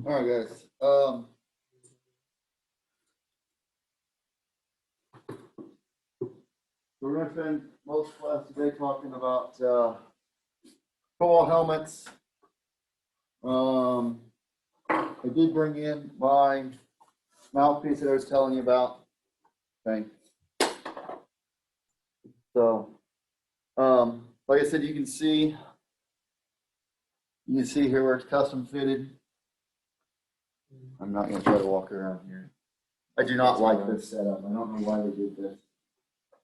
All right, guys. We're going to spend most class today talking about football helmets. I did bring in my mouthpiece that I was telling you about. Okay. So, like I said, you can see here where it's custom fitted. I'm not going to try to walk around here. I do not like this setup. I don't know why they did this,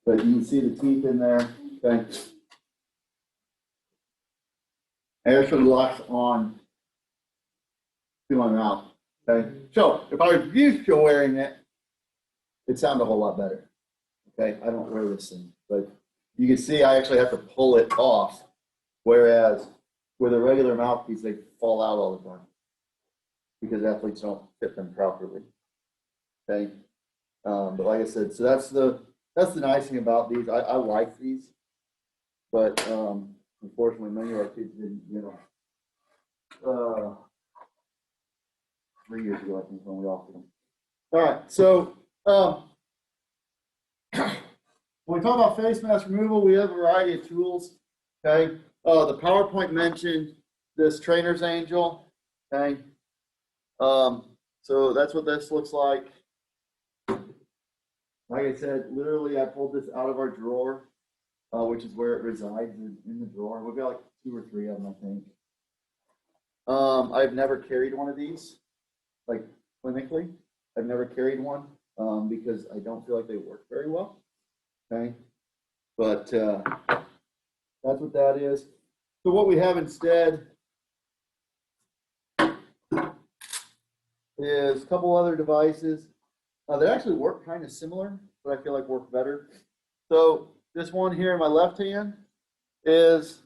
but you can see the teeth in there. Okay. Actually locks on to my mouth. Okay. So if I was used to wearing it, it'd sound a whole lot better. Okay. I don't wear this thing, but you can see I actually have to pull it off. Whereas with a regular mouthpiece, they fall out all the time because athletes don't fit them properly. Okay. But like I said, so that's the nice thing about these. I like these, but unfortunately, many of our kids didn't, 3 years ago, I think, when we offered them. All right, so when we talk about face mask removal, we have a variety of tools. Okay, the PowerPoint mentioned this trainer's angel. Okay, so that's what this looks like. Like I said, literally, I pulled this out of our drawer, which is where it resides in the drawer. We've got like 2 or 3 of them, I think. I've never carried one of these, like clinically. I've never carried one because I don't feel like they work very well. Okay, but that's what that is. So what we have instead is a couple other devices that actually work kind of similar, but I feel like work better. So this one here in my left hand is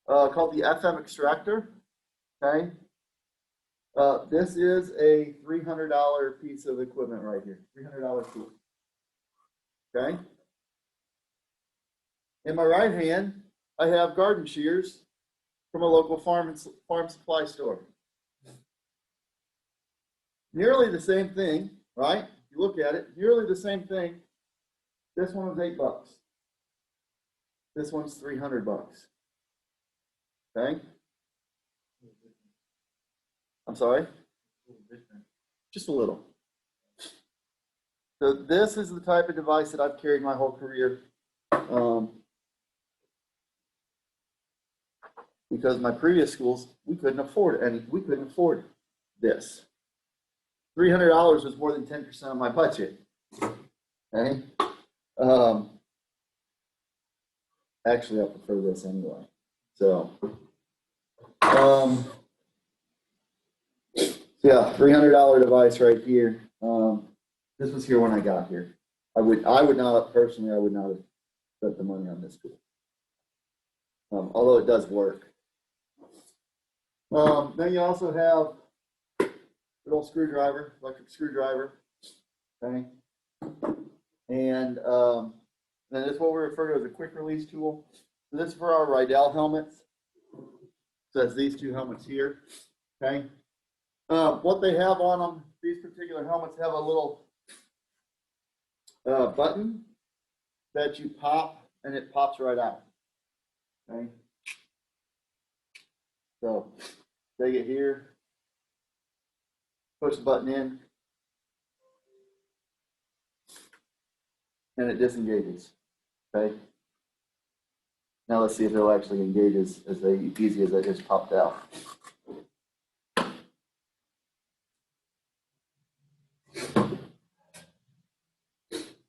called the FM extractor. Okay. This is a $300 piece of equipment right here. $300 piece. Okay. In my right hand, I have garden shears from a local farm supply store. Nearly the same thing, right? If you look at it, nearly the same thing. This one was $8. This one's $300. Okay. I'm sorry? Just a little. So this is the type of device that I've carried my whole career. Because my previous schools, we couldn't afford this. $300 was more than 10% of my budget. Okay. Actually, I prefer this anyway. So, yeah, $300 device right here. This was here when I got here. I would not personally. I would not have spent the money on this tool. Although it does work. Then you also have a little screwdriver, electric screwdriver. Okay. And then this is what we refer to as a quick release tool. So this is for our Rydell helmets. So that's these 2 helmets here. Okay. What they have on them, these particular helmets have a little button that you pop and it pops right out. Okay. So take it here, push the button in, and it disengages. Okay. Now let's see if it'll actually engage as easy as that just popped out.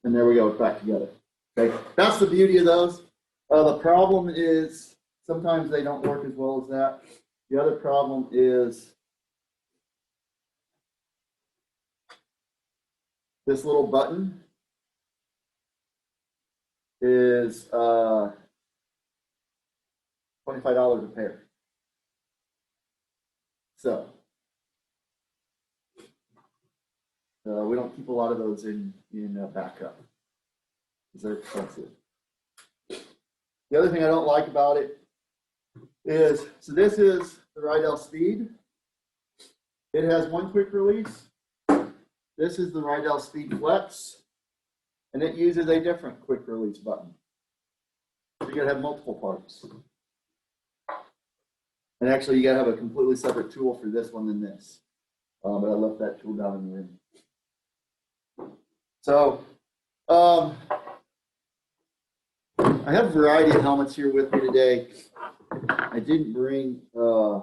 And there we go, it's back together. Okay, that's the beauty of those. The problem is sometimes they don't work as well as that. The other problem is this little button is $25 a pair. So we don't keep a lot of those in backup because they're expensive. The other thing I don't like about it is, so this is the Riedel Speed. It has one quick release. This is the Riedel Speed Flex, and it uses a different quick release button. So you gotta have multiple parts. And actually, you gotta have a completely separate tool for this one than this. But I left that tool down in the room. So, I have a variety of helmets here with me today. I didn't bring, I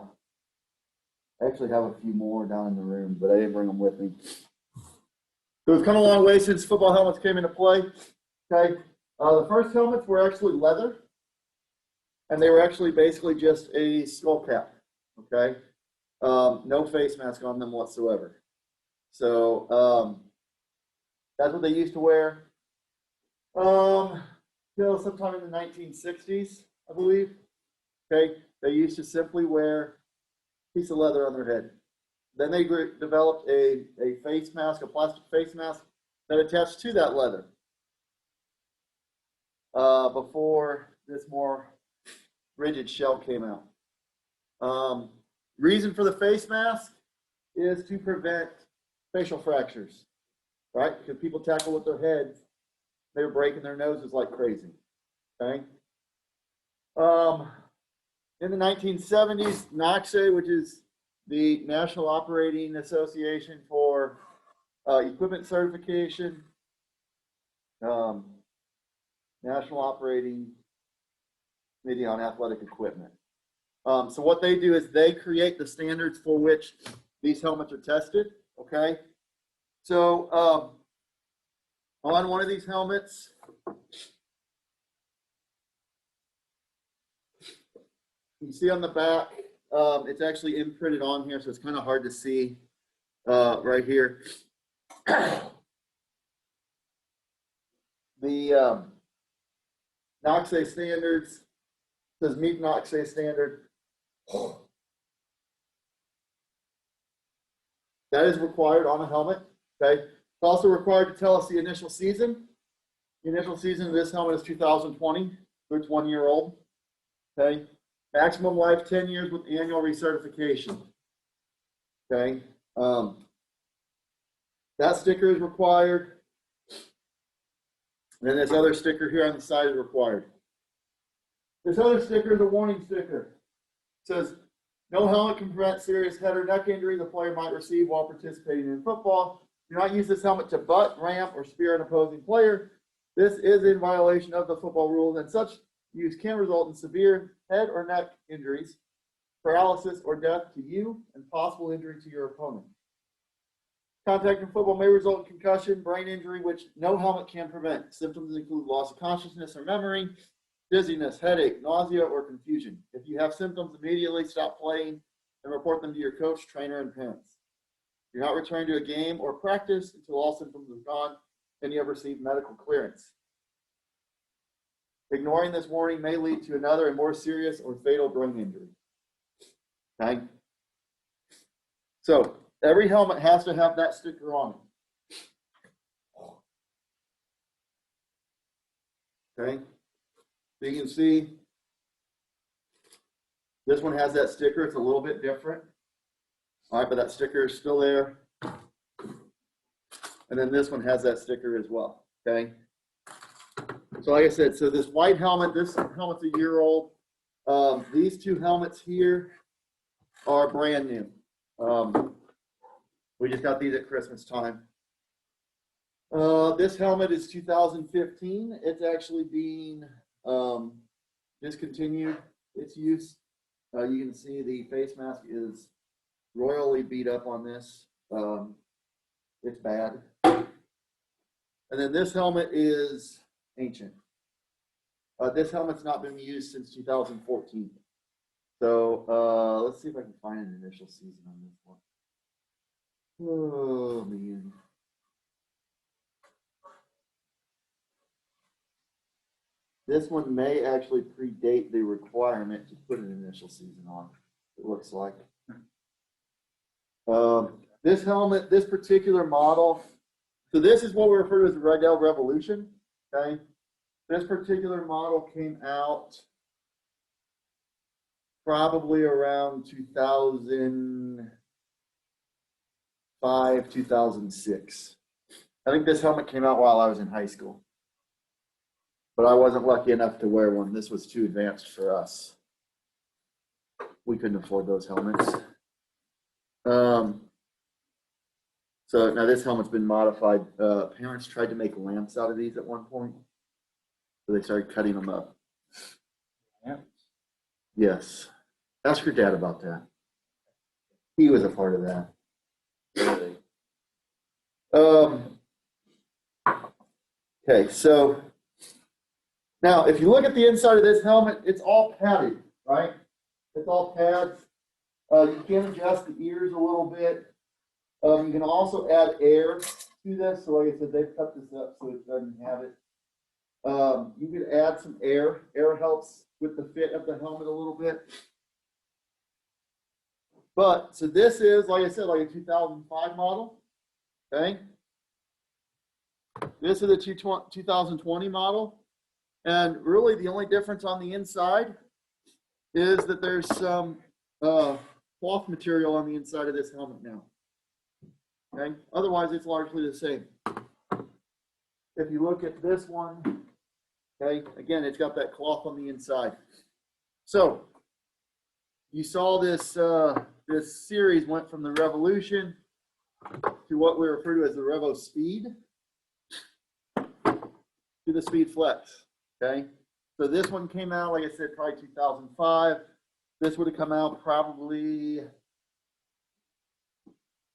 actually have a few more down in the room, but I didn't bring them with me. So it's come a long way since football helmets came into play. Okay, the first helmets were actually leather, and they were actually basically just a skull cap. Okay, no face mask on them whatsoever. So that's what they used to wear. Till sometime in the 1960s, I believe. Okay, they used to simply wear a piece of leather on their head. Then they developed a face mask, a plastic face mask that attached to that leather. Before this more rigid shell came out. Reason for the face mask is to prevent facial fractures, right? Because people tackle with their heads, they were breaking their noses like crazy. Okay. In the 1970s, NACSA, which is the National Operating Association for Equipment Certification, National Operating Committee on Athletic Equipment. So what they do is they create the standards for which these helmets are tested. Okay. So on one of these helmets, you see on the back, it's actually imprinted on here, so it's kind of hard to see right here. The NACSA standards says meet NACSA standard. That is required on a helmet. Okay. It's also required to tell us the initial season. The initial season of this helmet is 2020, so it's 1 year old. Okay. Maximum life 10 years with annual recertification. Okay. That sticker is required. And then this other sticker here on the side is required. This other sticker is a warning sticker. It says, no helmet can prevent serious head or neck injury the player might receive while participating in football. Do not use this helmet to butt, ramp, or spear an opposing player. This is in violation of the football rules, and such use can result in severe head or neck injuries, paralysis, or death to you, and possible injury to your opponent. Contact in football may result in concussion, brain injury, which no helmet can prevent. Symptoms include loss of consciousness or memory, dizziness, headache, nausea, or confusion. If you have symptoms, immediately stop playing and report them to your coach, trainer, and parents. Do not return to a game or practice until all symptoms are gone and you have received medical clearance. Ignoring this warning may lead to another and more serious or fatal brain injury. Okay? So every helmet has to have that sticker on it. Okay? So you can see this one has that sticker. It's a little bit different. All right, but that sticker is still there. And then this one has that sticker as well. Okay? So like I said, so this white helmet, this helmet's a year old. These two helmets here are brand new. We just got these at Christmas time. This helmet is 2015. It's actually being discontinued its use. You can see the face mask is royally beat up on this. It's bad. And then this helmet is ancient. This helmet's not been used since 2014. So let's see if I can find an initial season on this one. Oh man. This one may actually predate the requirement to put an initial season on, it looks like. This helmet, this particular model, so this is what we refer to as the Rydell Revolution, okay? This particular model came out probably around 2005, 2006. I think this helmet came out while I was in high school. But I wasn't lucky enough to wear one. This was too advanced for us. We couldn't afford those helmets. So now this helmet's been modified. Parents tried to make lamps out of these at one point. So they started cutting them up. Lamps? Yes. Ask your dad about that. He was a part of that. Really? Okay, so now if you look at the inside of this helmet, it's all padded, right? It's all pads. You can adjust the ears a little bit. You can also add air to this. So like I said, they've cut this up so it doesn't have it. You can add some air. Air helps with the fit of the helmet a little bit. But, so this is, like I said, like a 2005 model, okay? This is a 2020 model. And really the only difference on the inside is that there's some cloth material on the inside of this helmet now. Okay, otherwise it's largely the same. If you look at this one, okay, again, it's got that cloth on the inside. So you saw this this series went from the Revolution to what we refer to as the Revo Speed to the Speed Flex. Okay, so this one came out, like I said, probably 2005. This would have come out probably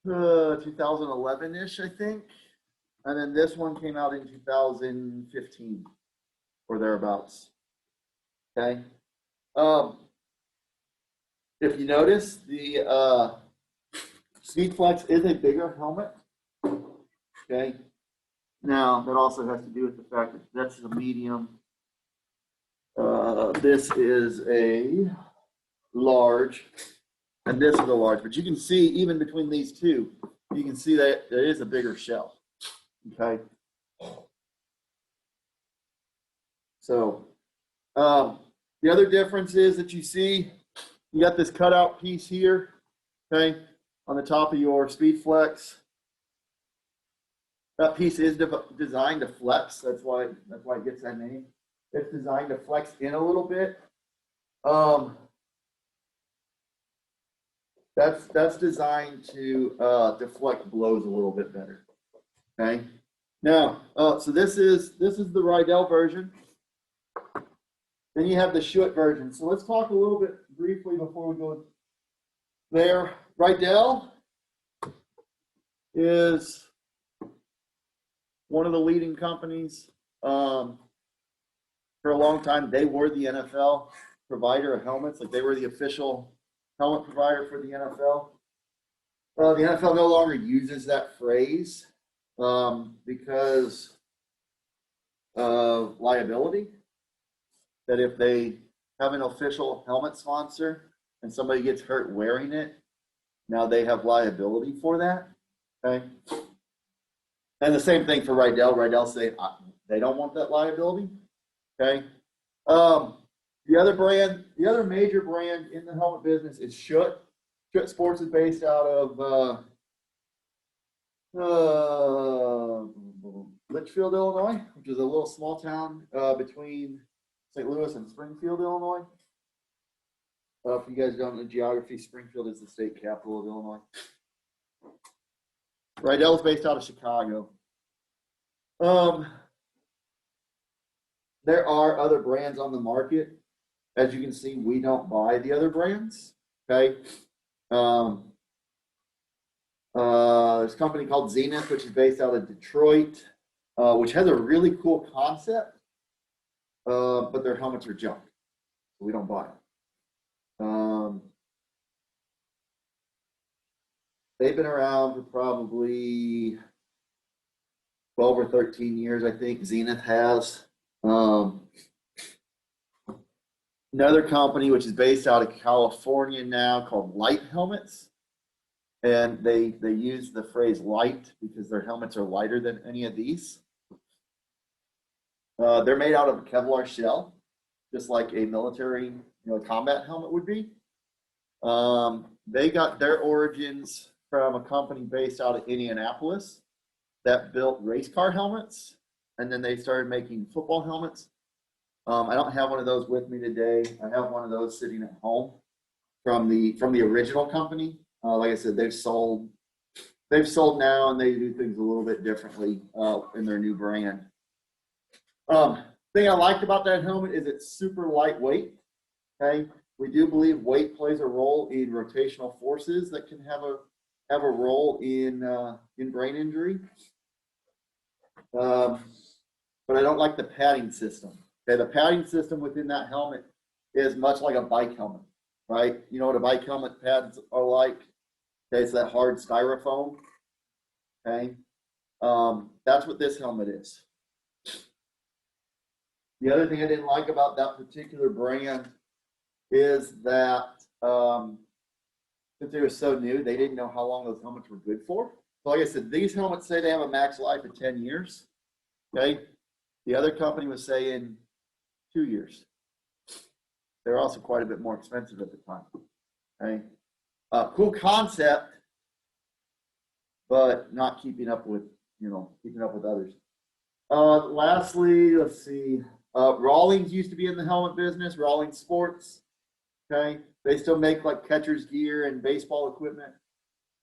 2011-ish, I think. And then this one came out in 2015 or thereabouts. Okay. If you notice, the Speed Flex is a bigger helmet. Okay. Now, that also has to do with the fact that that's a medium. This is a large, and this is a large. But you can see, even between these two, you can see that there is a bigger shell. Okay. So, the other difference is that you see, you got this cutout piece here, okay, on the top of your Speed Flex. That piece is designed to flex. That's why it gets that name. It's designed to flex in a little bit. That's designed to deflect blows a little bit better. Okay. Now, so this is the Rydell version. Then you have the Schutt version. So let's talk a little bit briefly before we go there. Rydell is one of the leading companies. For a long time, they were the NFL provider of helmets. Like, they were the official helmet provider for the NFL. The NFL no longer uses that phrase because of liability. That if they have an official helmet sponsor and somebody gets hurt wearing it, now they have liability for that. Okay. And the same thing for Rydell. Rydell say they don't want that liability. Okay. The other major brand in the helmet business is Schutt. Schutt Sports is based out of Litchfield, Illinois, which is a little small town between St. Louis and Springfield, Illinois. If you guys don't know geography, Springfield is the state capital of Illinois. Rydell is based out of Chicago. There are other brands on the market. As you can see, we don't buy the other brands. Okay. There's a company called Zenith, which is based out of Detroit, which has a really cool concept, but their helmets are junk, so we don't buy them. They've been around for probably 12 or 13 years, I think Zenith has. Another company, which is based out of California now, called Light Helmets. And they use the phrase light because their helmets are lighter than any of these. They're made out of a Kevlar shell, just like a military, combat helmet would be. They got their origins from a company based out of Indianapolis that built race car helmets, and then they started making football helmets. I don't have one of those with me today. I have one of those sitting at home from the original company. Like I said, they've sold now, and they do things a little bit differently in their new brand. Thing I liked about that helmet is it's super lightweight. Okay, we do believe weight plays a role in rotational forces that can have a role in brain injury. But I don't like the padding system. Okay, the padding system within that helmet is much like a bike helmet, right? You know what a bike helmet pads are like? Okay, it's that hard styrofoam. Okay, that's what this helmet is. The other thing I didn't like about that particular brand is that since they were so new, they didn't know how long those helmets were good for. So like I said, these helmets say they have a max life of 10 years. Okay, the other company was saying 2 years. They're also quite a bit more expensive at the time. Okay, cool concept, but not keeping up with others. Lastly, let's see. Rawlings used to be in the helmet business. Rawlings Sports. Okay, they still make like catcher's gear and baseball equipment.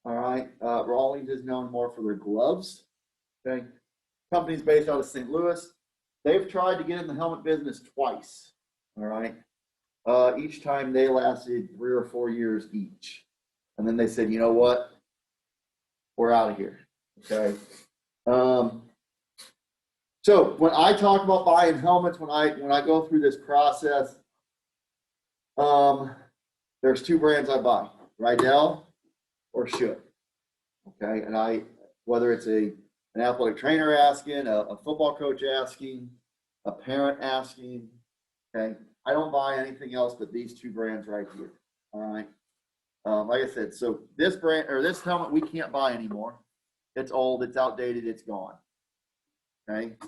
All right, Rawlings is known more for their gloves. Okay, company's based out of St. Louis. They've tried to get in the helmet business twice. All right, each time they lasted 3 or 4 years each, and then they said, you know what, we're out of here. Okay. So when I talk about buying helmets, when I go through this process, there's 2 brands I buy: Rydell or Schutt. Okay, and whether it's an athletic trainer asking, a football coach asking, a parent asking, okay, I don't buy anything else but these 2 brands right here. All right. Like I said, so this brand or this helmet we can't buy anymore. It's old, it's outdated, it's gone. Okay.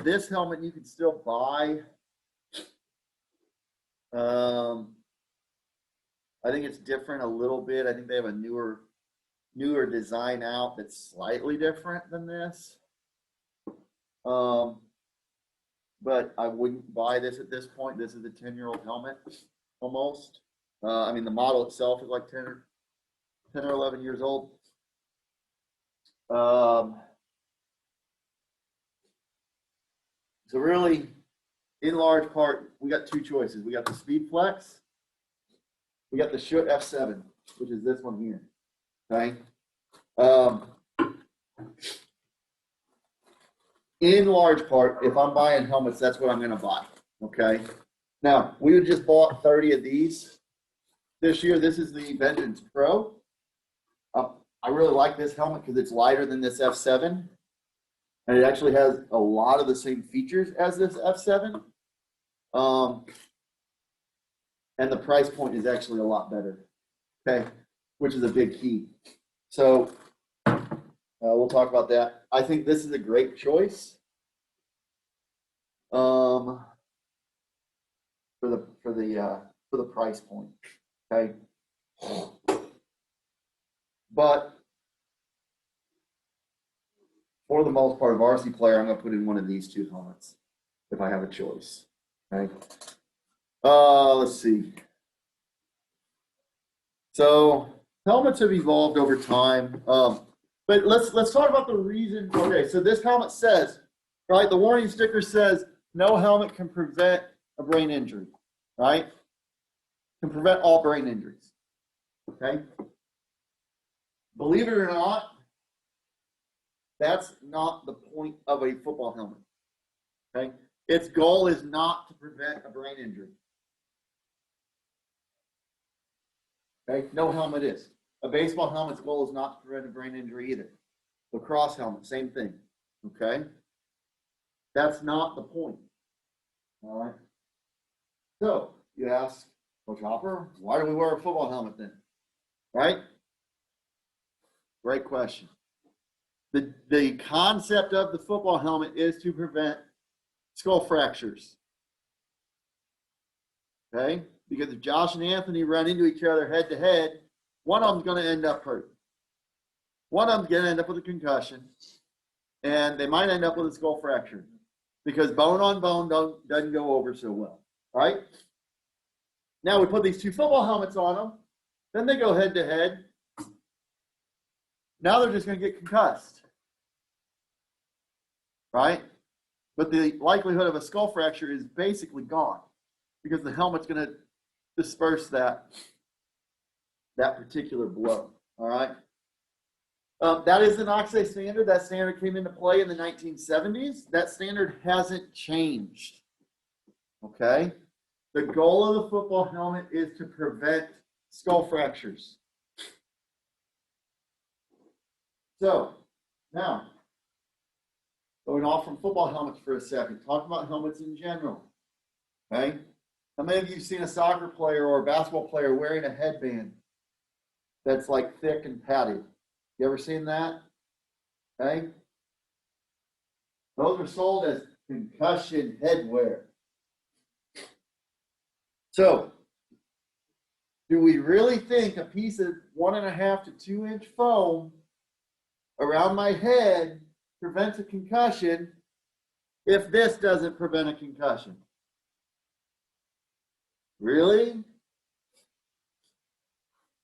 This helmet you can still buy. I think it's different a little bit. I think they have a newer design out that's slightly different than this. But I wouldn't buy this at this point. This is a 10-year-old helmet almost. I mean, the model itself is like 10 or 11 years old. So really, in large part, we got 2 choices. We got the Speed Flex. We got the Schutt F7, which is this one here. Okay. In large part, if I'm buying helmets, that's what I'm going to buy. Okay. Now, we just bought 30 of these this year. This is the Vengeance Pro. I really like this helmet because it's lighter than this F7. And it actually has a lot of the same features as this F7. And the price point is actually a lot better. Okay. Which is a big key. So we'll talk about that. I think this is a great choice. For the price point. Okay. But for the most part, a varsity player, I'm going to put in one of these 2 helmets if I have a choice. Okay. Let's see. So helmets have evolved over time. But let's talk about the reason. Okay, so this helmet says, right, the warning sticker says no helmet can prevent a brain injury, right? Can prevent all brain injuries. Okay. believe it or not, that's not the point of a football helmet. Okay? Its goal is not to prevent a brain injury. Okay? No helmet is. A baseball helmet's goal is not to prevent a brain injury either. Lacrosse helmet, same thing. Okay? That's not the point. All right? So, you ask, Coach Hopper, why do we wear a football helmet then? Right? Great question. The concept of the football helmet is to prevent skull fractures. Okay? Because if Josh and Anthony run into each other head to head, one of them's going to end up hurt. One of them's going to end up with a concussion, and they might end up with a skull fracture because bone on bone doesn't go over so well. Right? Now we put these two football helmets on them, then they go head to head. Now they're just going to get concussed. Right? But the likelihood of a skull fracture is basically gone because the helmet's going to disperse that particular blow. All right? That is the NOCSAE standard. That standard came into play in the 1970s. That standard hasn't changed. Okay? The goal of the football helmet is to prevent skull fractures. So, now, going off from football helmets for a second, talk about helmets in general. Okay? How many of you have seen a soccer player or a basketball player wearing a headband that's like thick and padded? You ever seen that? Okay? Those are sold as concussion headwear. So, do we really think a piece of 1.5 to 2 inch foam around my head prevents a concussion if this doesn't prevent a concussion? Really?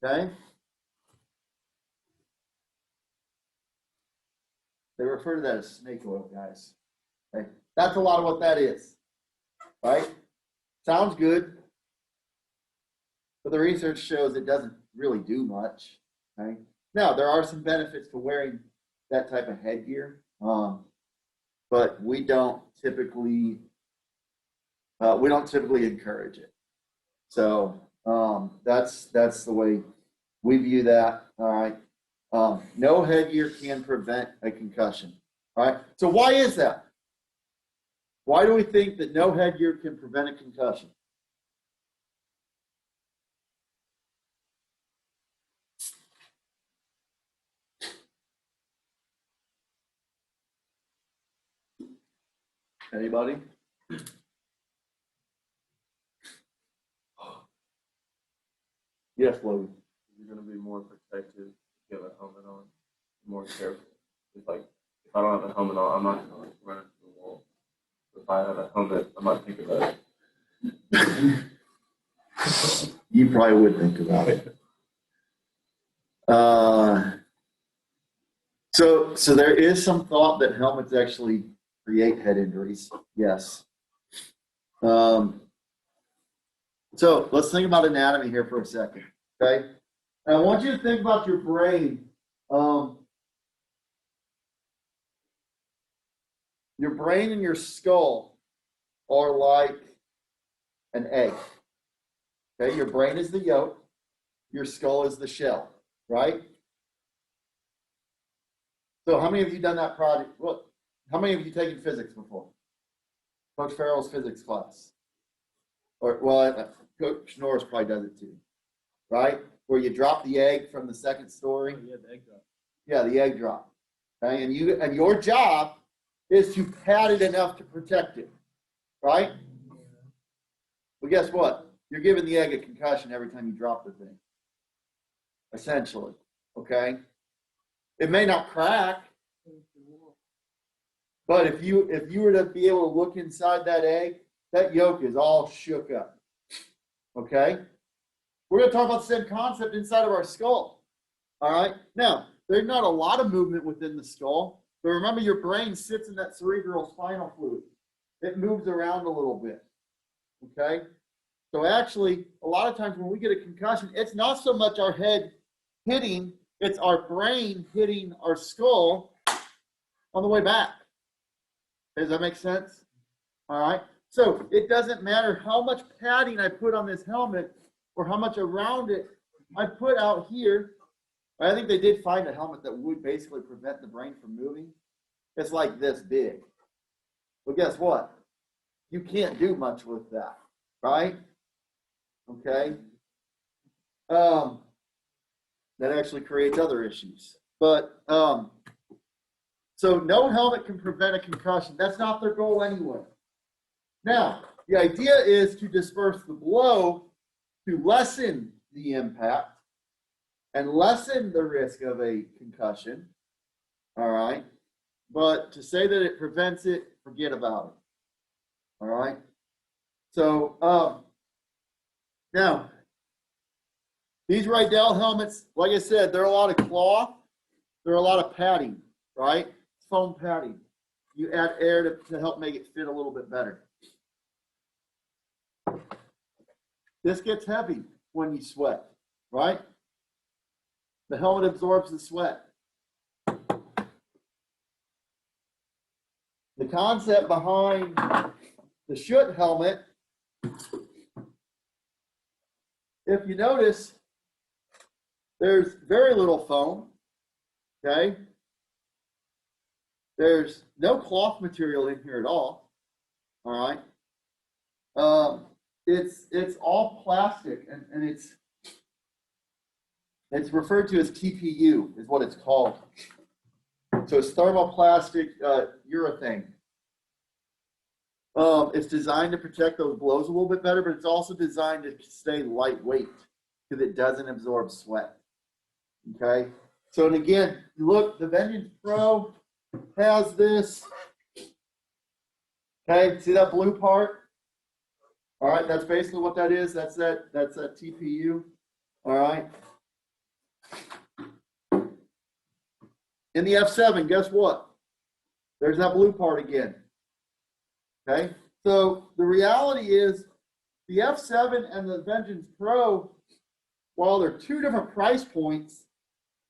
Okay. They refer to that as snake oil, guys. Okay. That's a lot of what that is. Right? Sounds good. But the research shows it doesn't really do much. Okay. Now, there are some benefits to wearing that type of headgear, but we don't typically encourage it. So that's the way we view that. All right. No headgear can prevent a concussion. All right. So why is that? Why do we think that no headgear can prevent a concussion? Anybody? Yes, Logan. You're going to be more protected if you have a helmet on, more careful. It's like, if I don't have a helmet on, I'm not going to like run into the wall. If I have a helmet, I might think about it. You probably would think about it. So there is some thought that helmets actually create head injuries. Yes. So let's think about anatomy here for a second. Okay. And I want you to think about your brain. Your brain and your skull are like an egg. Okay, your brain is the yolk, your skull is the shell, right? So how many of you done that project? Well, how many of you taken physics before? Coach Farrell's physics class. Or, well, Coach Norris probably does it too, right? Where you drop the egg from the second story. Oh, yeah, the egg drop. Yeah, the egg drop. Okay, and your job is to pad it enough to protect it, right? Well, guess what? You're giving the egg a concussion every time you drop the thing, essentially, okay? It may not crack, but if you were to be able to look inside that egg, that yolk is all shook up, okay? We're going to talk about the same concept inside of our skull, all right? Now, there's not a lot of movement within the skull, but remember your brain sits in that cerebral spinal fluid. It moves around a little bit, okay? So actually, a lot of times when we get a concussion, it's not so much our head hitting it's our brain hitting our skull on the way back. Does that make sense? All right. So it doesn't matter how much padding I put on this helmet or how much around it I put out here. I think they did find a helmet that would basically prevent the brain from moving. It's like this big. Well, guess what? You can't do much with that, right? Okay. That actually creates other issues. But so no helmet can prevent a concussion. That's not their goal anyway. Now, the idea is to disperse the blow to lessen the impact and lessen the risk of a concussion. All right. But to say that it prevents it, forget about it. All right. So now, these Rydell helmets, like I said, they're a lot of cloth. They're a lot of padding, right? Foam padding. You add air to help make it fit a little bit better. This gets heavy when you sweat, right? The helmet absorbs the sweat. The concept behind the Schutt helmet, if you notice, there's very little foam, okay? There's no cloth material in here at all right? It's all plastic, and it's referred to as TPU, is what it's called. So it's thermoplastic urethane. It's designed to protect those blows a little bit better, but it's also designed to stay lightweight because it doesn't absorb sweat. Okay. So, and again, look, the Vengeance Pro has this. Okay, see that blue part? All right, that's basically what that is. That's that TPU. All right. In the F7, guess what? There's that blue part again. Okay, so the reality is the F7 and the Vengeance Pro, while they're two different price points,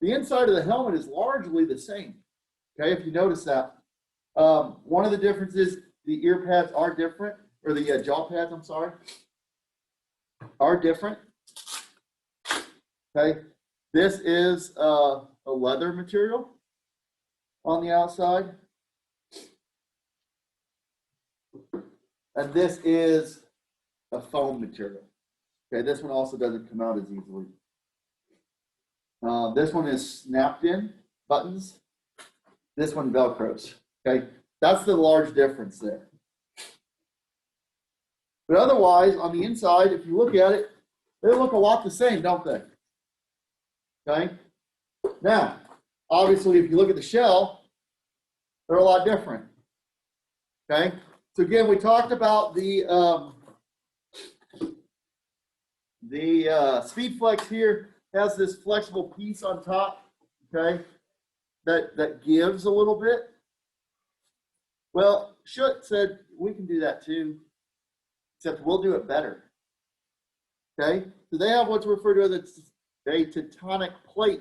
the inside of the helmet is largely the same. Okay, if you notice that. One of the differences, the ear pads are different, or the jaw pads, I'm sorry, are different. Okay, this is a leather material on the outside. And this is a foam material. Okay, this one also doesn't come out as easily. This one is snapped in buttons. This one Velcros. Okay, that's the large difference there. But otherwise, on the inside, if you look at it, they look a lot the same, don't they? Okay. Now, obviously, if you look at the shell, they're a lot different. Okay. So again, we talked about the SpeedFlex here has this flexible piece on top, okay, that gives a little bit. Well, Schutt said we can do that too, except we'll do it better. Okay, so they have what's referred to as a Tectonic plate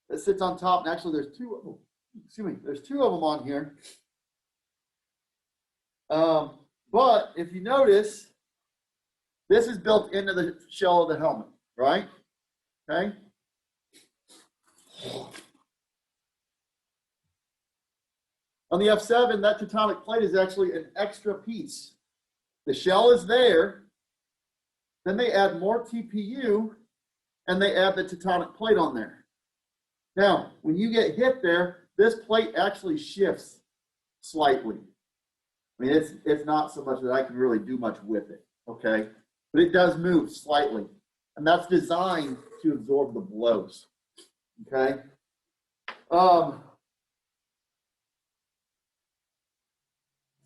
that sits on top, and actually there's two of them. Excuse me, there's two of them on here. But if you notice, this is built into the shell of the helmet, right? Okay. On the F7, that Tectonic plate is actually an extra piece. The shell is there. Then they add more TPU, and they add the Tectonic plate on there. Now, when you get hit there, this plate actually shifts slightly. I mean, it's not so much that I can really do much with it, okay? But it does move slightly, and that's designed to absorb the blows, okay?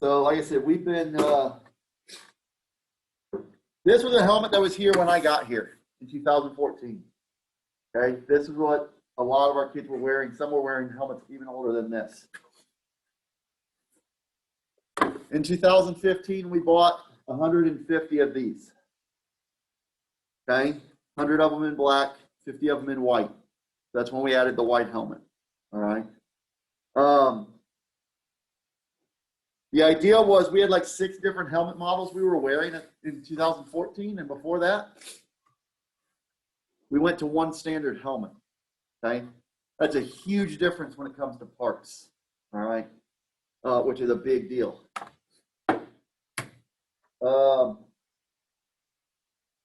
So like I said, we've been, this was a helmet that was here when I got here in 2014, okay? This is what a lot of our kids were wearing. Some were wearing helmets even older than this. In 2015, we bought 150 of these. Okay, 100 of them in black, 50 of them in white. That's when we added the white helmet. All right. The idea was we had like 6 different helmet models we were wearing in 2014, and before that, we went to one standard helmet. Okay, that's a huge difference when it comes to parts. All right, which is a big deal.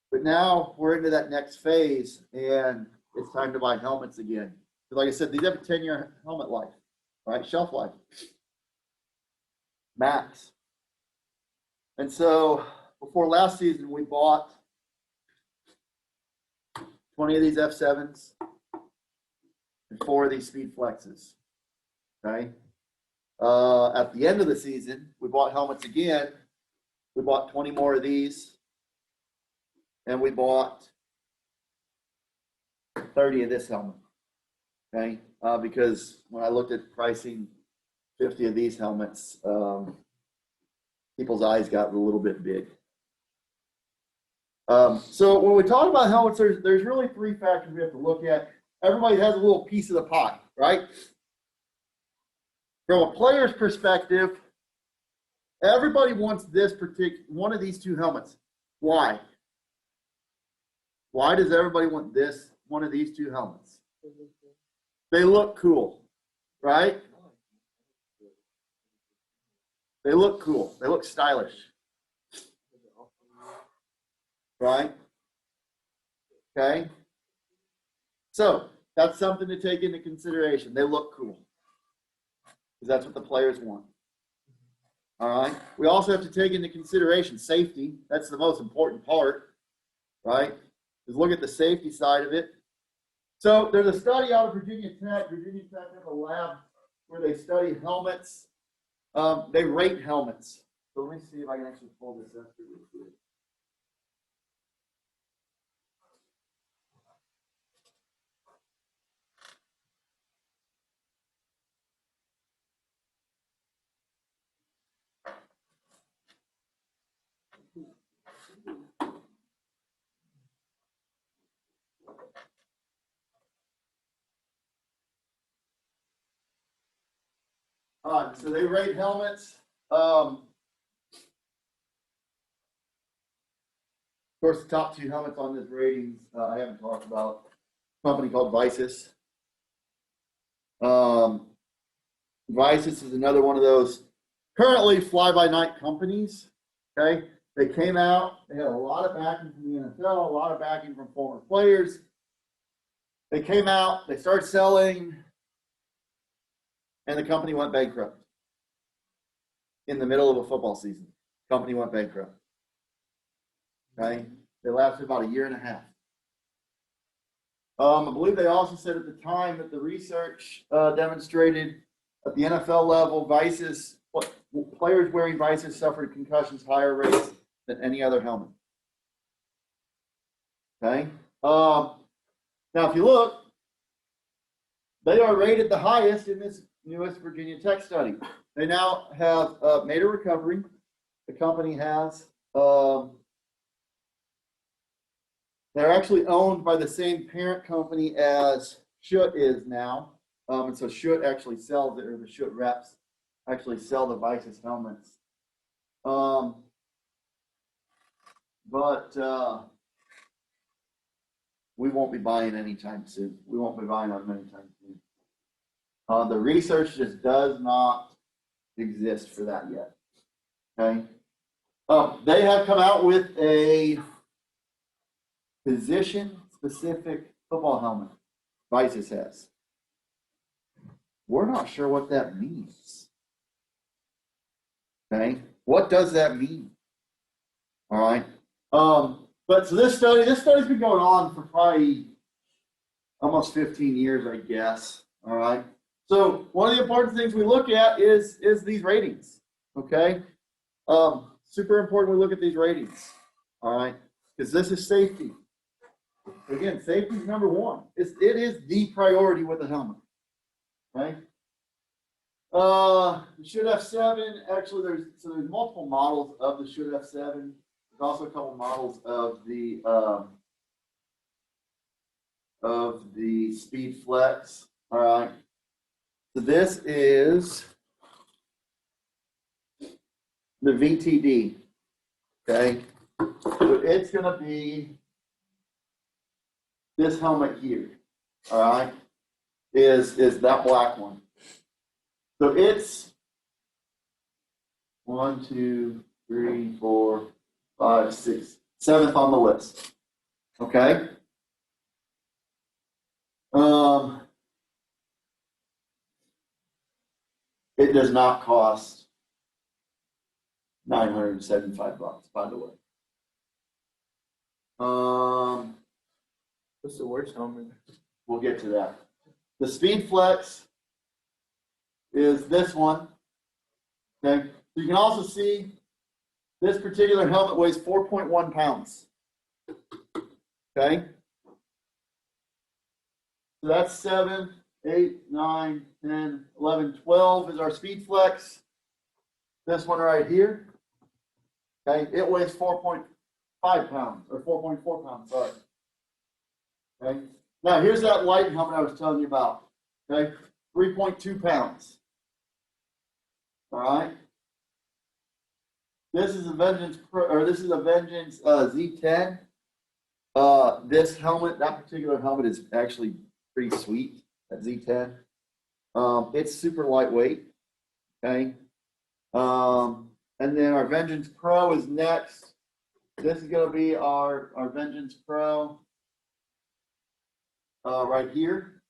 But now we're into that next phase, and it's time to buy helmets again. Like I said, these have a 10-year helmet life, right? Shelf life, max. And so before last season, we bought 20 of these F7s and 4 of these Speed Flexes. Okay. At the end of the season, we bought helmets again. We bought 20 more of these. And we bought 30 of this helmet, okay? Because when I looked at pricing 50 of these helmets, people's eyes got a little bit big. So when we talk about helmets, there's really 3 factors we have to look at. Everybody has a little piece of the pie, right? From a player's perspective, everybody wants this particular one of these 2 helmets. Why? Why does everybody want this one of these 2 helmets? They look cool, right? They look cool. They look stylish, right? Okay. So that's something to take into consideration. They look cool because that's what the players want. All right. We also have to take into consideration safety. That's the most important part, right? Is look at the safety side of it. So there's a study out of Virginia Tech. Virginia Tech has a lab where they study helmets. They rate helmets. So let me see if I can actually pull this up really quick. So they rate helmets. Of course, the top 2 helmets on this ratings I haven't talked about. A company called Visus. Visus is another one of those currently fly-by-night companies. Okay, they came out. They had a lot of backing from the NFL, a lot of backing from former players. They came out. They started selling, and the company went bankrupt. In the middle of a football season, company went bankrupt. Okay, they lasted about 1.5 years. I believe they also said at the time that the research demonstrated at the NFL level, players wearing Visus suffered concussions higher rates than any other helmet. Okay. Now, if you look, they are rated the highest in this newest Virginia Tech study. They now have made a recovery. The company has. They're actually owned by the same parent company as Schutt is now. And so Schutt actually sells it, or the Schutt reps actually sell the Visus helmets. But we won't be buying anytime soon. We won't be buying them anytime soon. The research just does not exist for that yet. Okay. They have come out with a position-specific football helmet. Visus has. We're not sure what that means. Okay. What does that mean? All right. But so this study's been going on for probably almost 15 years, I guess. All right. So one of the important things we look at is these ratings. Okay. Super important we look at these ratings. All right. Because this is safety. Again, safety is number 1. It is the priority with a helmet. Right. The Schutt F7. Actually, there's multiple models of the Schutt F7. There's also a couple models of the of the Speed Flex. All right. So this is the VTD. Okay. So it's going to be this helmet here. All right. Is that black one. So it's 1, 2, 3, 4, 5, 6, 7th on the list. Okay. It does not cost $975, by the way. What's the worst helmet? We'll get to that. The Speed Flex is this one. Okay. So you can also see this particular helmet weighs 4.1 pounds. Okay. So that's 7, 8, 9, 10, 11, 12 is our Speed Flex. This one right here. Okay. It weighs 4.5 pounds or 4.4 pounds. Sorry. Okay. Now here's that light helmet I was telling you about. Okay. 3.2 pounds. All right. This is a Vengeance Pro, or this is a Vengeance Z10. This helmet, that particular helmet, is actually pretty sweet. That Z10. It's super lightweight. Okay. And then our Vengeance Pro is next. This is going to be our Vengeance Pro right here.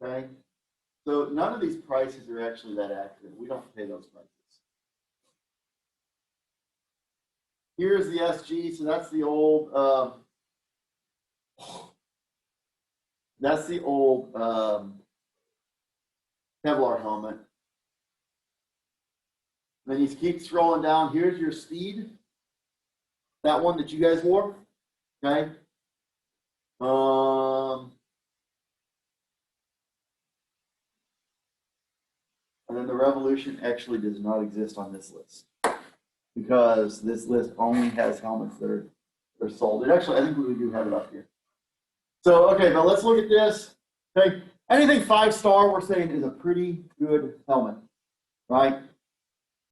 Okay. So none of these prices are actually that accurate. We don't pay those prices. Here's the SG. So that's the old. That's the old Kevlar helmet. Then you keep scrolling down. Here's your Speed. That one that you guys wore. Okay. And then the Revolution actually does not exist on this list because this list only has helmets that are sold. It actually, I think we do have it up here. So, okay, now let's look at this. Okay, anything 5-star we're saying is a pretty good helmet, right?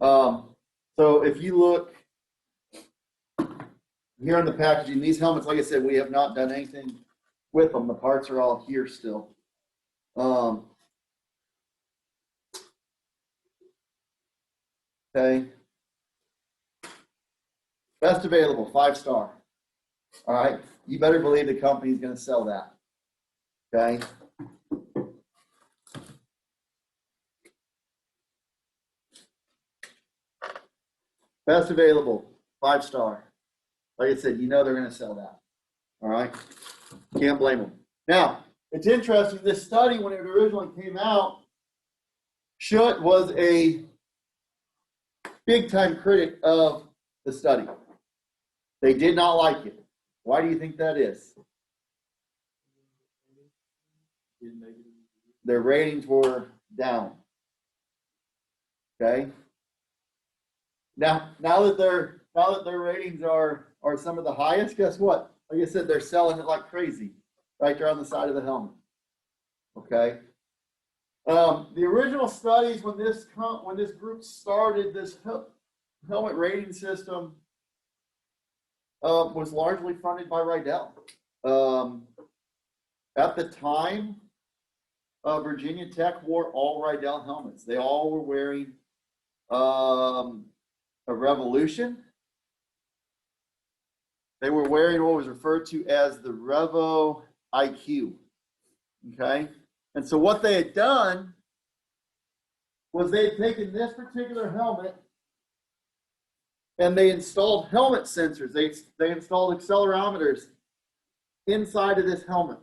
So if you look here on the packaging, these helmets, like I said, we have not done anything with them. The parts are all here still. Okay. Best available, 5-star. All right. You better believe the company's going to sell that. Okay. Best available, 5-star. Like I said, you know they're going to sell that. All right. Can't blame them. Now, it's interesting. This study, when it originally came out, Schutt was a big-time critic of the study. They did not like it. Why do you think that is? Their ratings were down. Okay. Now that their ratings are some of the highest, guess what? Like I said, they're selling it like crazy, right there on the side of the helmet. Okay. The original studies when this group started this helmet rating system was largely funded by Rydell. At the time, Virginia Tech wore all Rydell helmets. They all were wearing a Revolution. They were wearing what was referred to as the Revo IQ. Okay. And so what they had done was they had taken this particular helmet and they installed helmet sensors. They installed accelerometers inside of this helmet.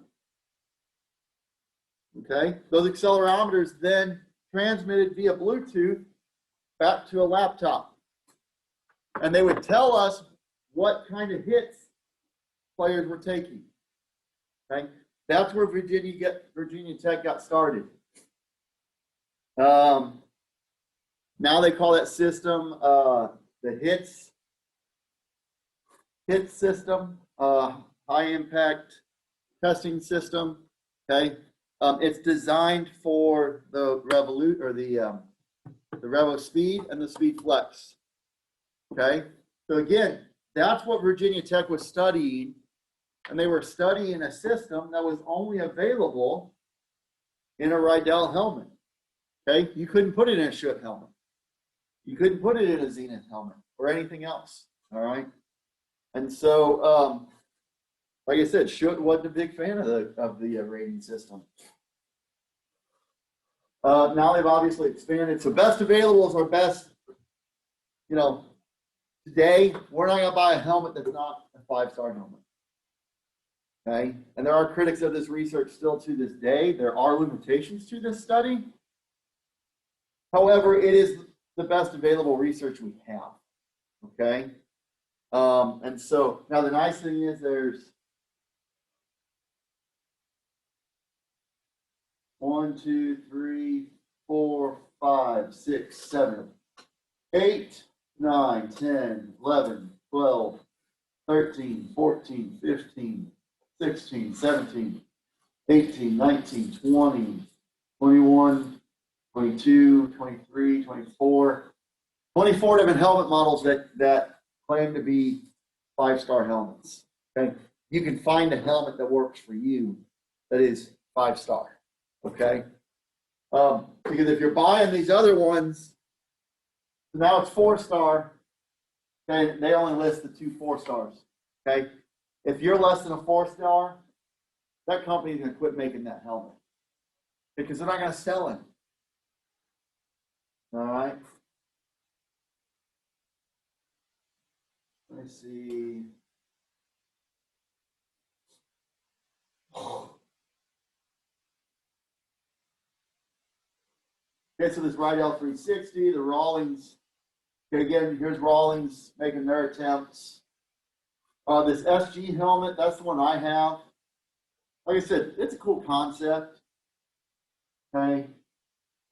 Okay. Those accelerometers then transmitted via Bluetooth back to a laptop. And they would tell us what kind of hits players were taking. Okay. That's where Virginia Tech got started. Now they call that system the HITS system, high impact testing system. Okay, it's designed for the Revolut or the Revo Speed and the Speed Flex. Okay, so again, that's what Virginia Tech was studying, and they were studying a system that was only available in a Rydell helmet. Okay, you couldn't put it in a Schutt helmet. You couldn't put it in a Zenith helmet or anything else. All right, and so like I said, Schutt wasn't a big fan of the rating system. Now they've obviously expanded. So best available is our best. You know, today we're not going to buy a helmet that's not a 5-star helmet. Okay, and there are critics of this research still to this day. There are limitations to this study. However, it is the best available research we have. Okay, and so now the nice thing is there's 1, 2, 3, 4, 5, 6, 7, 8, 9, 10, 11, 12, 13, 14, 15, 16, 17, 18, 19, 20, 21, 22, 23, 24, 24 different helmet models that claim to be 5-star helmets. Okay, you can find a helmet that works for you that is 5-star. Okay, because if you're buying these other ones, now it's 4-star, and they only list the 2 4-stars. Okay, if you're less than a 4-star, that company is going to quit making that helmet because they're not going to sell it. All right. Let me see. Okay, so this Rydell 360, the Rawlings. Okay, again, here's Rawlings making their attempts. This SG helmet, that's the one I have. Like I said, it's a cool concept. Okay.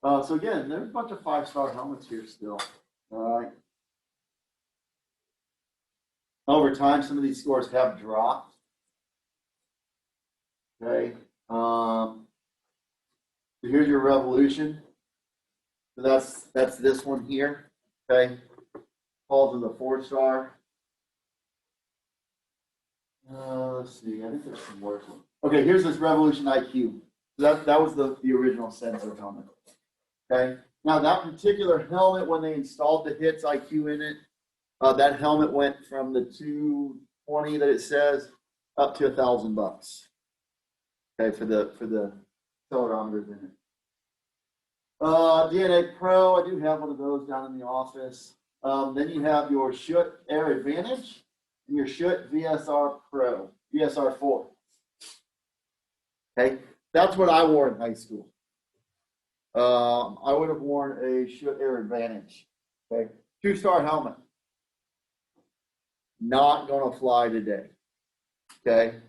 So again, there's a bunch of 5-star helmets here still. All right. Over time, some of these scores have dropped. Okay. So here's your Revolution. So that's this one here. Okay. Falls as a 4-star. Let's see. I think there's some worse ones. Okay, here's this Revolution IQ. So that was the original sensor helmet. Okay. Now that particular helmet, when they installed the HITS IQ in it, that helmet went from the $220 that it says up to $1,000. Okay, for the accelerometers in it. DNA Pro, I do have one of those down in the office. Then you have your Schutt Air Advantage and your Schutt VSR Pro, VSR 4. Okay, that's what I wore in high school. I would have worn a Schutt Air Advantage. Okay, 2-star helmet. Not going to fly today. Okay.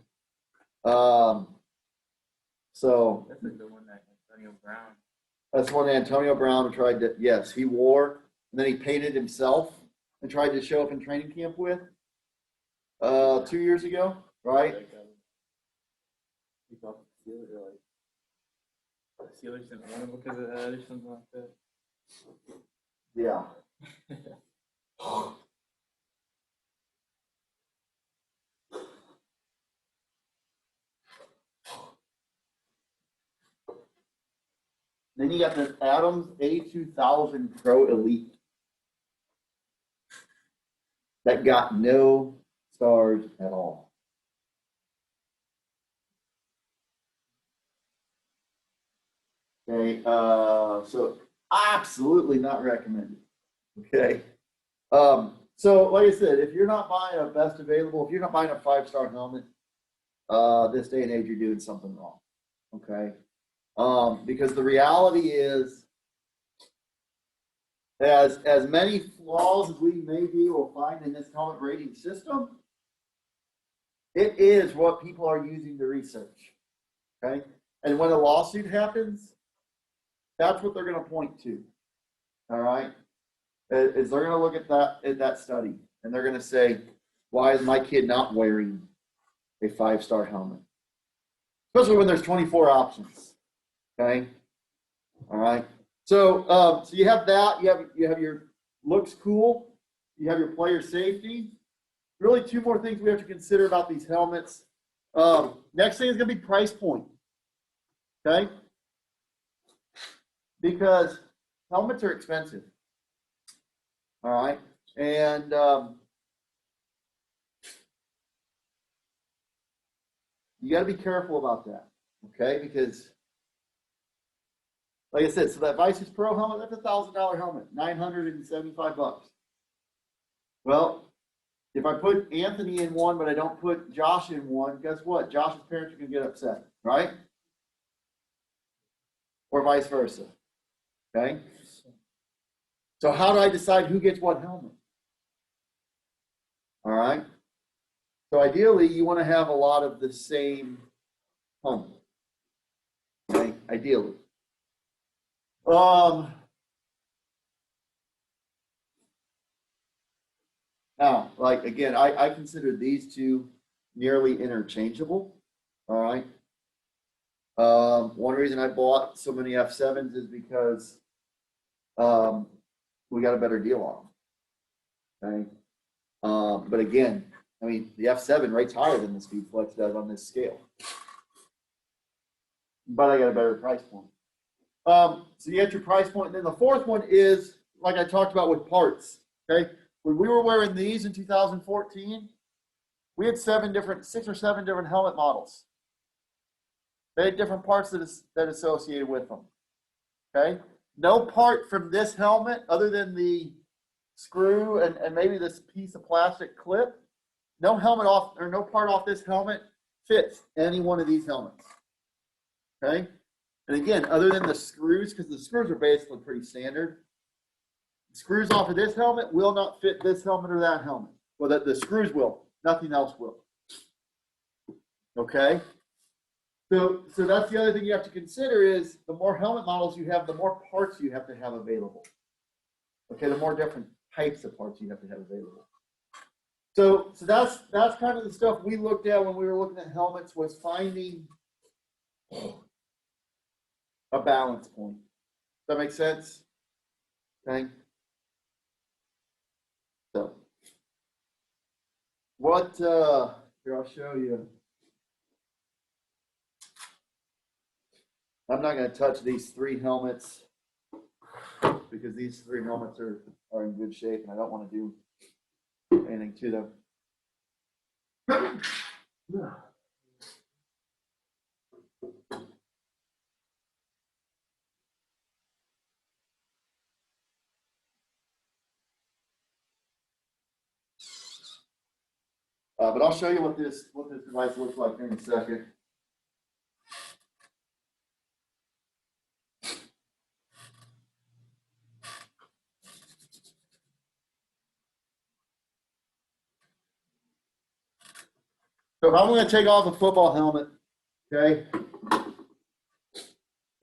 So That's like the one that Antonio Brown. that's one Antonio Brown tried to, yes, he wore, and then he painted himself and tried to show up in training camp with 2 years ago, right? Like, he thought the Steelers were like, the Steelers didn't want him because of that or something like that. Yeah. Then you got the Adams A2000 Pro Elite that got no stars at all. Okay, so absolutely not recommended. Okay, so like I said, if you're not buying a best available, if you're not buying a 5-star helmet, this day and age, you're doing something wrong. Okay. Because the reality is, as many flaws as we may be will find in this helmet rating system, it is what people are using to research. Okay, and when a lawsuit happens, that's what they're going to point to. All right, is they're going to look at that study and they're going to say, why is my kid not wearing a 5-star helmet? especially when there's 24 options. Okay. All right. So, so you have that. You have your looks cool. You have your player safety. Really, two more things we have to consider about these helmets. Next thing is going to be price point. Okay. Because helmets are expensive. All right. And you got to be careful about that. Okay. Because, like I said, so that Vices Pro helmet, that's $1,000 helmet, $975. Well, if I put Anthony in one, but I don't put Josh in one, guess what? Josh's parents are going to get upset, right? Or vice versa. Okay. So how do I decide who gets what helmet? All right. So ideally, you want to have a lot of the same helmet. Okay. Ideally. Now, like again, I consider these two nearly interchangeable. All right. One reason I bought so many F7s is because we got a better deal on them. Okay. But again, I mean, the F7 rates higher than the Speed Flex does on this scale. But I got a better price point. So you get your price point. And then the fourth one is, like I talked about with parts. Okay. When we were wearing these in 2014, we had 6 or 7 different helmet models. They had different parts that associated with them. Okay. No part from this helmet, other than the screw and maybe this piece of plastic clip, no helmet off or no part off this helmet fits any one of these helmets. Okay. And again, other than the screws, because the screws are basically pretty standard, screws off of this helmet will not fit this helmet or that helmet. Well, the screws will, nothing else will. Okay. So that's the other thing you have to consider is the more helmet models you have, the more parts you have to have available. Okay, the more different types of parts you have to have available. So that's kind of the stuff we looked at when we were looking at helmets, was finding a balance point. Does that make sense? Okay. So what here, I'll show you. I'm not going to touch these 3 helmets because these 3 helmets are in good shape and I don't want to do anything to them. But I'll show you what this device looks like here in a second. So if I'm going to take off a football helmet, okay, now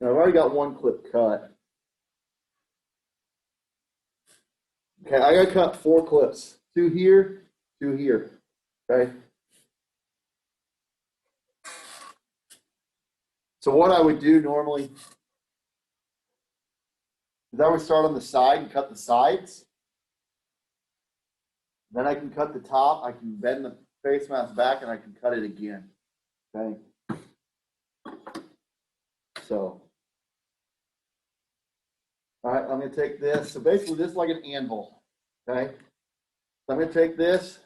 I've already got one clip cut. Okay, I got to cut 4 clips, 2 here, 2 here, okay. So what I would do normally is I would start on the side and cut the sides. Then I can cut the top. I can bend the face mask back and I can cut it again. Okay. So, all right, I'm going to take this. So basically this is like an anvil. Okay. So I'm going to take this.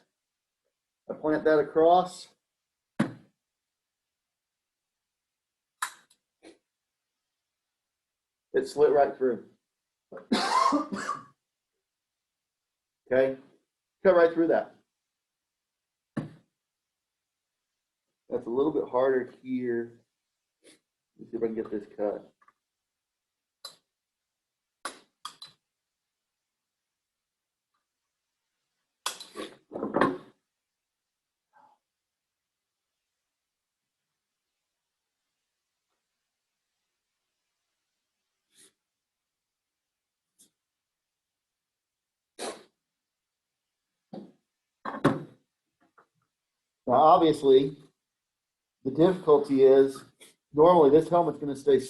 I plant that across. It slit right through. Okay. Cut right through that. That's a little bit harder here. Let's see if I can get this cut. Now, obviously, the difficulty is normally this helmet's going to stay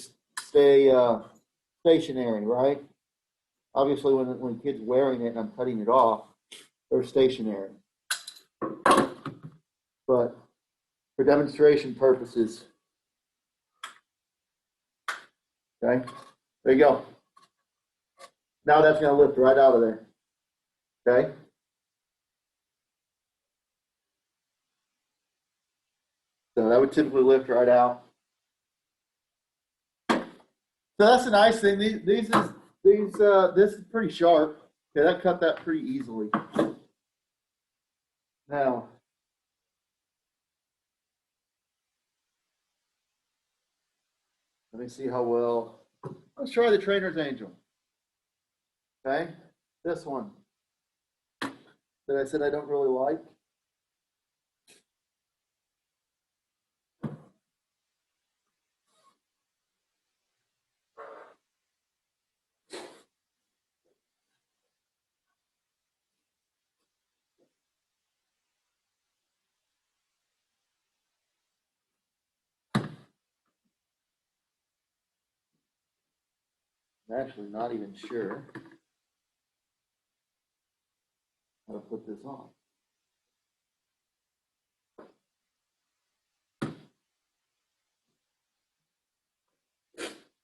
stationary, right? Obviously, when kids wearing it and I'm cutting it off, they're stationary. But for demonstration purposes, okay, there you go. Now that's going to lift right out of there, okay? So that would typically lift right out. So that's the nice thing. This is pretty sharp. Okay, that cut that pretty easily. Now, let me see how well. Let's try the Trainer's Angel. Okay, this one that I said I don't really like. I'm actually not even sure how to put this on.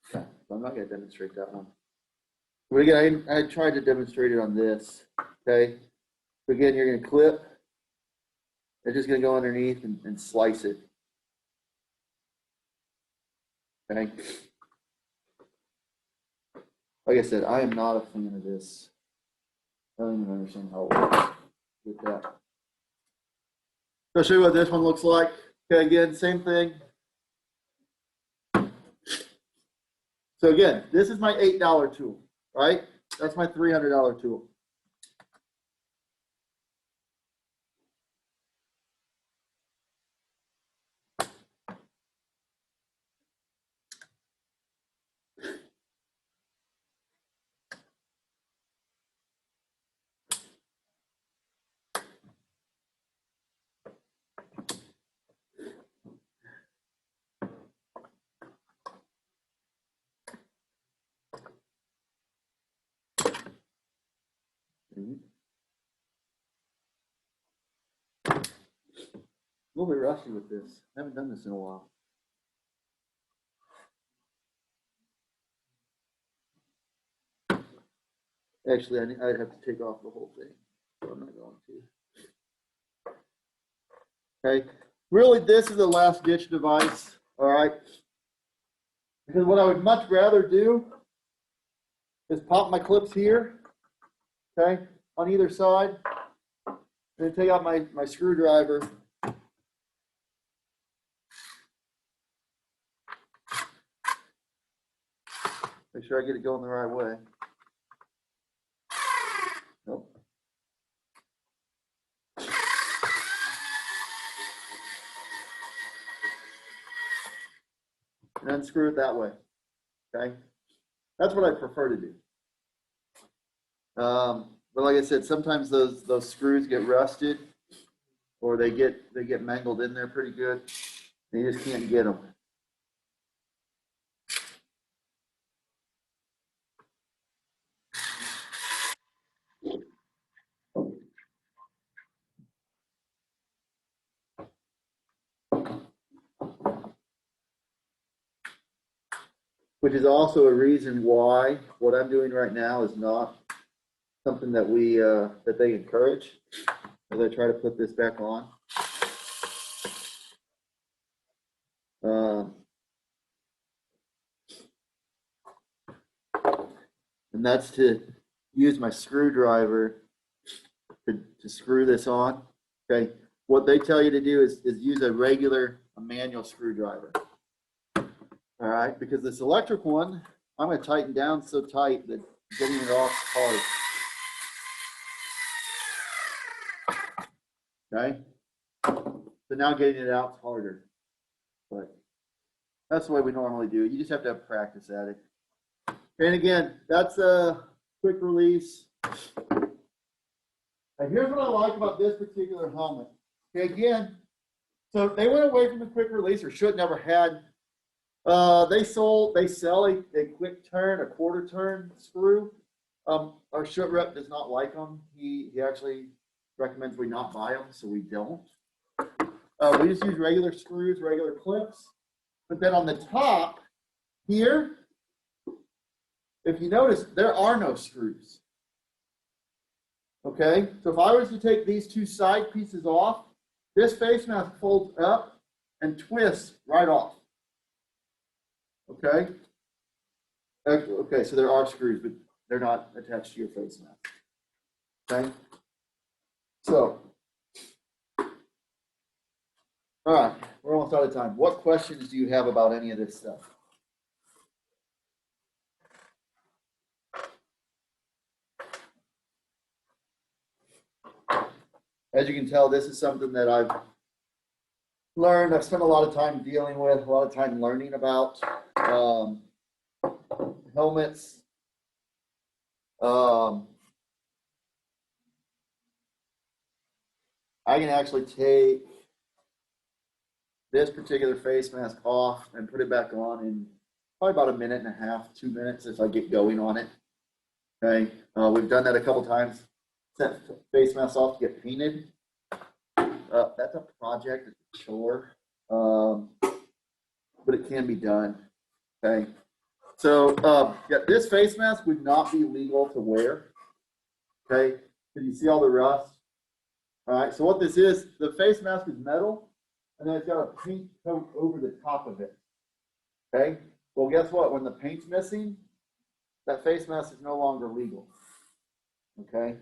Okay, so I'm not going to demonstrate that one. But again, I tried to demonstrate it on this. Okay, but again, you're going to clip. It's just going to go underneath and slice it. Okay. Like I said, I am not a fan of this. I don't even understand how it works with that. I'll show you what this one looks like. Okay, again, same thing. So again, this is my $8 tool, right? That's my $300 tool. A little bit rusty with this. I haven't done this in a while. Actually, I'd have to take off the whole thing, so I'm not going to. Okay, really, this is a last ditch device. All right, because what I would much rather do is pop my clips here, okay, on either side, and then take out my screwdriver. Make sure I get it going the right way. Nope. And unscrew it that way. Okay, that's what I prefer to do. But like I said, sometimes those screws get rusted, or they get mangled in there pretty good. And you just can't get them. Which is also a reason why what I'm doing right now is not something that that they encourage as I try to put this back on. And that's to use my screwdriver to screw this on. Okay, what they tell you to do is use a manual screwdriver. All right, because this electric one, I'm going to tighten down so tight that getting it off is hard. Okay, so now getting it out is harder, but that's the way we normally do it. You just have to have practice at it. And again, that's a quick release. And here's what I like about this particular helmet. Okay, again, So they went away from the quick release, or should never had. They sell a quick turn, a quarter turn screw. Our short rep does not like them. He actually recommends we not buy them, so we don't. We just use regular screws, regular clips. But then on the top here, if you notice, there are no screws. Okay, so if I was to take these two side pieces off, this face mask folds up and twists right off. Okay. Okay, so there are screws, but they're not attached to your face mask. Okay. So, all right, we're almost out of time. What questions do you have about any of this stuff? As you can tell, this is something that I've learned. I've spent a lot of time dealing with, a lot of time learning about helmets. I can actually take this particular face mask off and put it back on in probably about a minute and a half, 2 minutes if I get going on it. Okay, we've done that a couple times. Sent face mask off to get painted. That's a project, it's a chore, but it can be done. Okay, so yeah, this face mask would not be legal to wear. Okay, can you see all the rust? All right, so what this is, the face mask is metal, and then it's got a paint coat over the top of it. Okay, well, guess what? When the paint's missing, that face mask is no longer legal. Okay,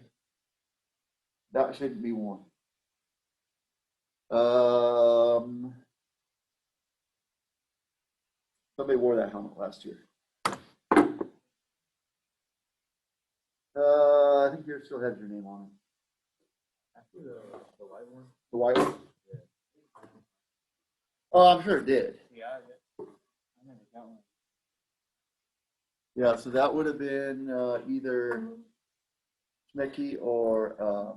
that shouldn't be worn. Somebody wore that helmet last year. I think yours still has your name on it. Actually, the white one. The white one? Yeah. Oh, I'm sure it did. Yeah, I never got one. Yeah, so that would have been either Schmicky or I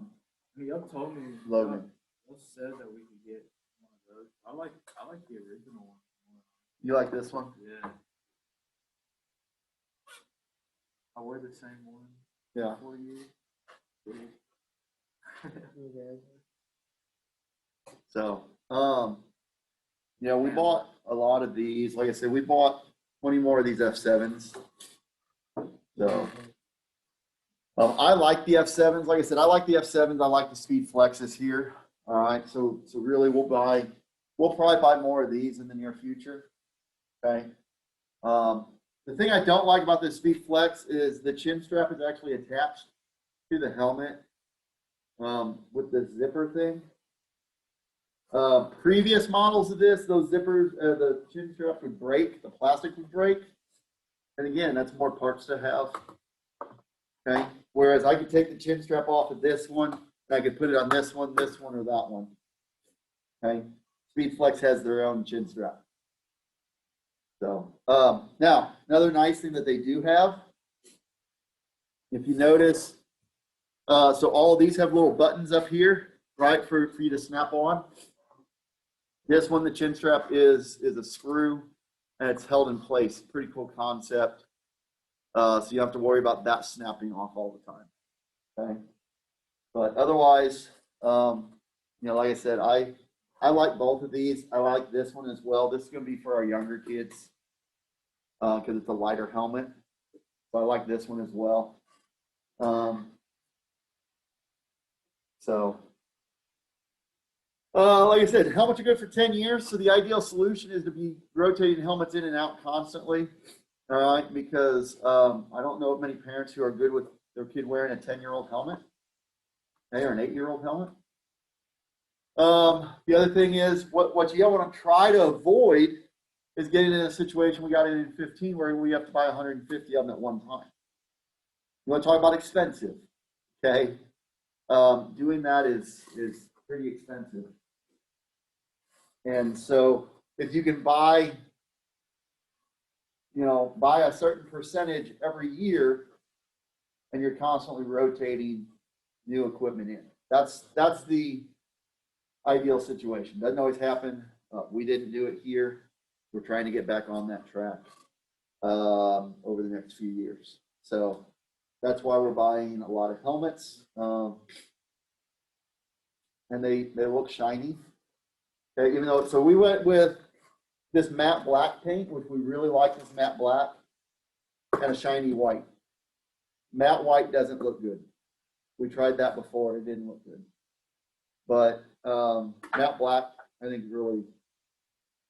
mean, y'all told me. Logan. Y'all said that we could get one of those. I like the original one. You like this one? Yeah. I wear the same one. Yeah. 4 years. So, yeah, we bought a lot of these. Like I said, we bought 20 more of these F7s. So, I like the F7s. Like I said, I like the F7s. I like the Speed Flexes here. All right. So really we'll probably buy more of these in the near future. Okay. The thing I don't like about this Speed Flex is the chin strap is actually attached to the helmet with the zipper thing. Previous models of this, those zippers, the chin strap would break, the plastic would break. And again, that's more parts to have. Okay. Whereas I could take the chin strap off of this one, and I could put it on this one, or that one. Okay. Speed Flex has their own chin strap. So now another nice thing that they do have, if you notice, so all of these have little buttons up here, right, for you to snap on. This one, the chin strap is a screw and it's held in place. Pretty cool concept. So you have to worry about that snapping off all the time. Okay. But otherwise, like I said, I like both of these. I like this one as well. This is going to be for our younger kids because it's a lighter helmet. So I like this one as well. Like I said, helmets are good for 10 years. So the ideal solution is to be rotating helmets in and out constantly. All right, because I don't know of many parents who are good with their kid wearing a 10-year-old helmet, or an 8-year-old helmet. The other thing is what you want to try to avoid is getting in a situation we got in 15 where we have to buy 150 of them at one time. You want to talk about expensive, okay? Doing that is pretty expensive. And so if you can buy a certain percentage every year and you're constantly rotating new equipment in. That's the ideal situation. Doesn't always happen. We didn't do it here. We're trying to get back on that track over the next few years. So that's why we're buying a lot of helmets. And they look shiny. Okay, even though, so we went with this matte black paint, which we really like this matte black, and a shiny white. Matte white doesn't look good. We tried that before, it didn't look good. But matte black, I think really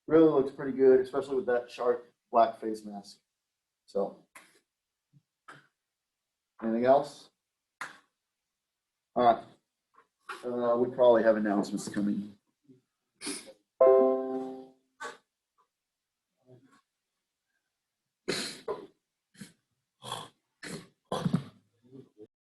looks pretty good, especially with that sharp black face mask. So, anything else? All right. We probably have announcements coming.